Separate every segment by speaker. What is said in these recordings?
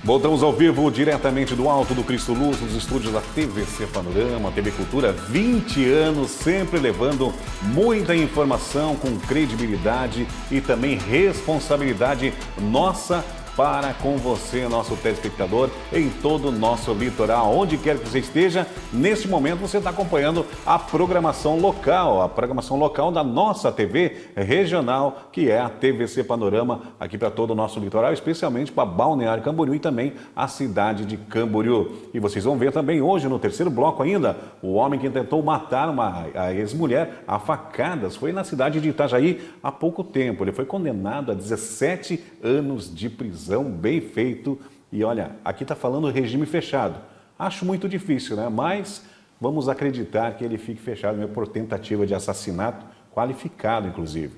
Speaker 1: Voltamos ao vivo, diretamente do Alto do Cristo Luz, nos estúdios da TVC Panorama, TV Cultura, 20 anos, sempre levando muita informação com credibilidade e também responsabilidade nossa para com você, nosso telespectador, em todo o nosso litoral. Onde quer que você esteja, neste momento você está acompanhando a programação local da nossa TV regional, que é a TVC Panorama, aqui para todo o nosso litoral, especialmente para Balneário Camboriú e também a cidade de Camboriú. E vocês vão ver também hoje, no terceiro bloco ainda, o homem que tentou matar a ex-mulher a facadas. Foi na cidade de Itajaí há pouco tempo. Ele foi condenado a 17 anos de prisão. Bem feito. E olha, aqui está falando regime fechado. Acho muito difícil, né? Mas vamos acreditar que ele fique fechado mesmo por tentativa de assassinato, qualificado inclusive.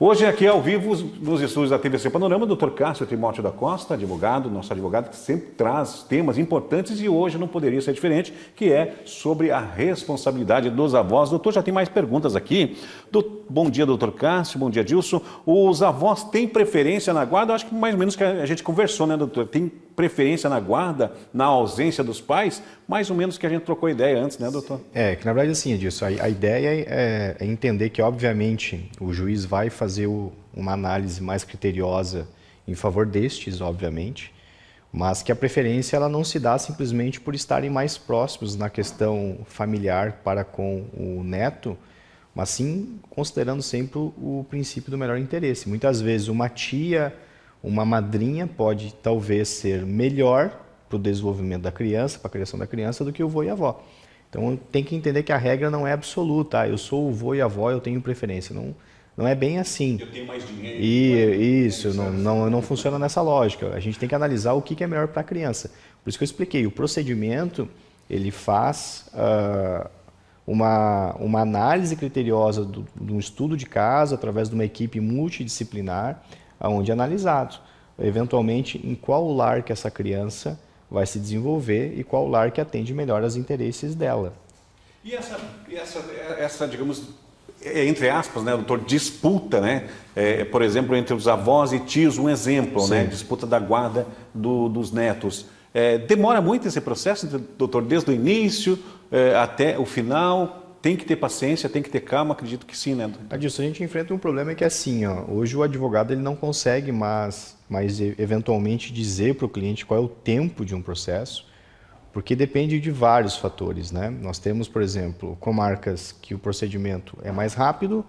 Speaker 1: Hoje aqui ao vivo, nos estúdios da TVC Panorama, o Dr. Cássio Timóteo da Costa, advogado, nosso advogado que sempre traz temas importantes e hoje não poderia ser diferente, que é sobre a responsabilidade dos avós. Doutor, já tem mais perguntas aqui. Bom dia, doutor Cássio, bom dia, Dilson. Os avós têm preferência na guarda? Acho que mais ou menos que a gente conversou, né, doutor? Tem preferência na guarda, na ausência dos pais? Mais ou menos que a gente trocou ideia antes, né, doutor?
Speaker 2: Que na verdade assim, Dilson, a ideia é entender que, obviamente, o juiz vai fazer uma análise mais criteriosa em favor destes, obviamente, mas que a preferência ela não se dá simplesmente por estarem mais próximos na questão familiar para com o neto, mas sim considerando sempre o princípio do melhor interesse. Muitas vezes uma tia, uma madrinha pode talvez ser melhor para o desenvolvimento da criança, para a criação da criança, do que o avô e a avó. Então tem que entender que a regra não é absoluta. Eu sou o avô e a avó, eu tenho preferência. Não é bem assim.
Speaker 1: Eu tenho mais dinheiro.
Speaker 2: Isso, não funciona nessa lógica. A gente tem que analisar o que é melhor para a criança. Por isso que eu expliquei, o procedimento ele faz uma análise criteriosa do estudo de caso através de uma equipe multidisciplinar, onde é analisado, eventualmente, em qual lar que essa criança vai se desenvolver e qual lar que atende melhor aos interesses dela.
Speaker 1: E essa digamos, entre aspas, né, doutor, disputa, né? Por exemplo, entre os avós e tios, um exemplo,
Speaker 2: Sim.
Speaker 1: né? Disputa da guarda dos netos. Demora muito esse processo, doutor, desde o início até o final? Tem que ter paciência, tem que ter calma, acredito que sim, né?
Speaker 2: Adilson, a gente enfrenta um problema que é assim, hoje o advogado ele não consegue mais eventualmente dizer para o cliente qual é o tempo de um processo, porque depende de vários fatores, né? Nós temos, por exemplo, comarcas que o procedimento é mais rápido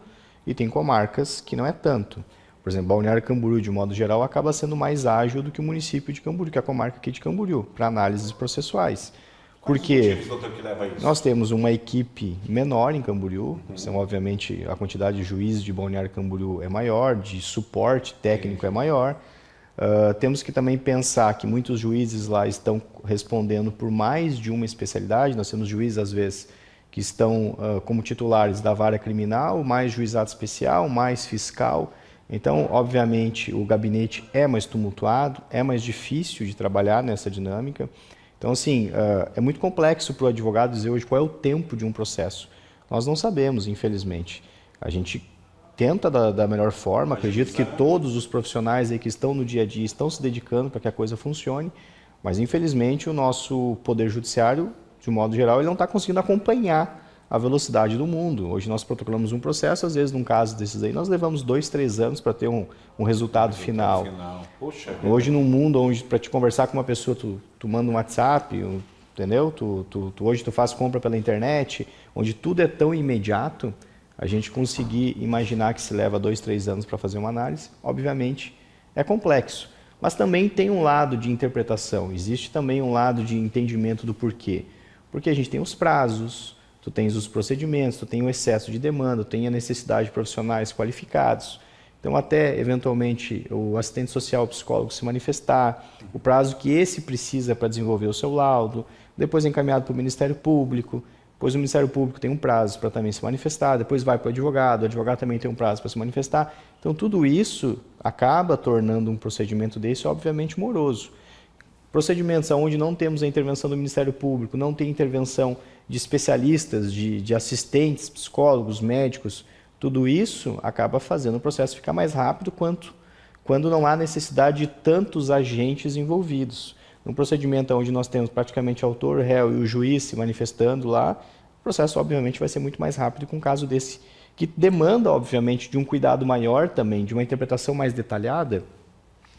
Speaker 2: e tem comarcas que não é tanto. Por exemplo, Balneário Camboriú, de modo geral, acaba sendo mais ágil do que o município de Camboriú, que é a comarca aqui de Camboriú, para análises processuais. Porque nós temos uma equipe menor em Camboriú, então, obviamente, a quantidade de juízes de Balneário Camboriú é maior, de suporte técnico é maior. Temos que também pensar que muitos juízes lá estão respondendo por mais de uma especialidade. Nós temos juízes, às vezes, que estão como titulares da vara criminal, mais juizado especial, mais fiscal. Então, obviamente, o gabinete é mais tumultuado, é mais difícil de trabalhar nessa dinâmica. Então, assim, é muito complexo para o advogado dizer hoje qual é o tempo de um processo. Nós não sabemos, infelizmente. A gente tenta da melhor forma, acredito que todos os profissionais aí que estão no dia a dia estão se dedicando para que a coisa funcione, mas, infelizmente, o nosso Poder Judiciário, de um modo geral, ele não está conseguindo acompanhar a velocidade do mundo. Hoje nós protocolamos um processo, às vezes, num caso desses aí, nós levamos 2, 3 anos para ter um resultado final.
Speaker 1: Poxa,
Speaker 2: hoje, num mundo onde, para te conversar com uma pessoa, tu manda um WhatsApp, entendeu? Hoje tu faz compra pela internet, onde tudo é tão imediato, a gente conseguir imaginar que se leva 2, 3 anos para fazer uma análise, obviamente, é complexo. Mas também tem um lado de interpretação, existe também um lado de entendimento do porquê. Porque a gente tem os prazos, tu tens os procedimentos, tu tem o excesso de demanda, tu tem a necessidade de profissionais qualificados. Então, até, eventualmente, o assistente social, o psicólogo se manifestar, o prazo que esse precisa para desenvolver o seu laudo, depois é encaminhado para o Ministério Público, depois o Ministério Público tem um prazo para também se manifestar, depois vai para o advogado também tem um prazo para se manifestar. Então, tudo isso acaba tornando um procedimento desse, obviamente, moroso. Procedimentos onde não temos a intervenção do Ministério Público, não tem intervenção de especialistas, de assistentes, psicólogos, médicos, tudo isso acaba fazendo o processo ficar mais rápido quando não há necessidade de tantos agentes envolvidos. Num procedimento onde nós temos praticamente autor, réu e o juiz se manifestando lá, o processo obviamente vai ser muito mais rápido que um caso desse, que demanda obviamente de um cuidado maior também, de uma interpretação mais detalhada.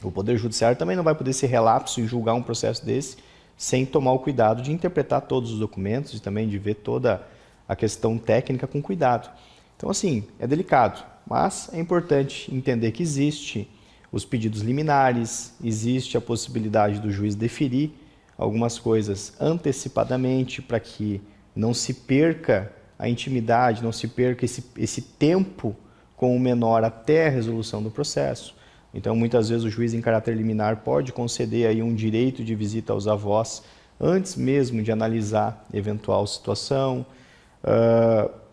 Speaker 2: O Poder Judiciário também não vai poder ser relapso em julgar um processo desse sem tomar o cuidado de interpretar todos os documentos e também de ver toda a questão técnica com cuidado. Então, assim, é delicado, mas é importante entender que existe os pedidos liminares, existe a possibilidade do juiz deferir algumas coisas antecipadamente para que não se perca a intimidade, não se perca esse tempo com o menor até a resolução do processo. Então, muitas vezes o juiz em caráter liminar pode conceder aí um direito de visita aos avós antes mesmo de analisar eventual situação.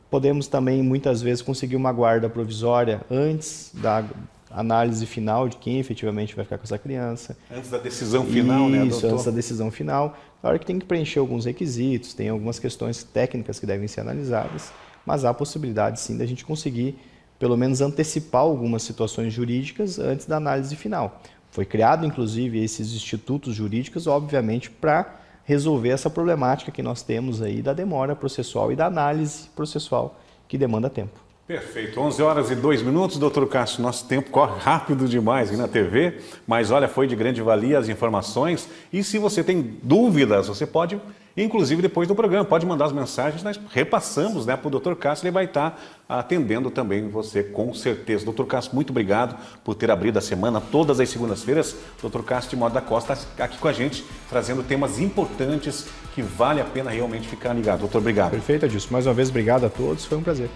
Speaker 2: Podemos também, muitas vezes, conseguir uma guarda provisória antes da análise final de quem efetivamente vai ficar com essa criança.
Speaker 1: Antes da decisão final, né, doutor?
Speaker 2: Isso, antes da decisão final. Claro que tem que preencher alguns requisitos, tem algumas questões técnicas que devem ser analisadas, mas há a possibilidade, sim, da gente conseguir, pelo menos, antecipar algumas situações jurídicas antes da análise final. Foi criado, inclusive, esses institutos jurídicos, obviamente, para resolver essa problemática que nós temos aí da demora processual e da análise processual que demanda tempo.
Speaker 1: Perfeito. 11h02, doutor Cássio. Nosso tempo corre rápido demais aqui na TV, mas olha, foi de grande valia as informações. E se você tem dúvidas, você pode, inclusive depois do programa, pode mandar as mensagens, nós repassamos, né, para o doutor Cássio, ele vai estar atendendo também você, com certeza. Doutor Cássio, muito obrigado por ter abrido a semana, todas as segundas-feiras. Doutor Cássio de Moda da Costa aqui com a gente, trazendo temas importantes que vale a pena realmente ficar ligado. Doutor, obrigado.
Speaker 2: Perfeito, Adilson. Mais uma vez, obrigado a todos, foi um prazer.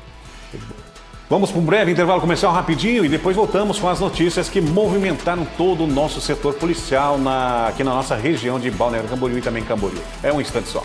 Speaker 1: Vamos para um breve intervalo comercial rapidinho e depois voltamos com as notícias que movimentaram todo o nosso setor policial aqui na nossa região de Balneário Camboriú e também Camboriú. É um instante só.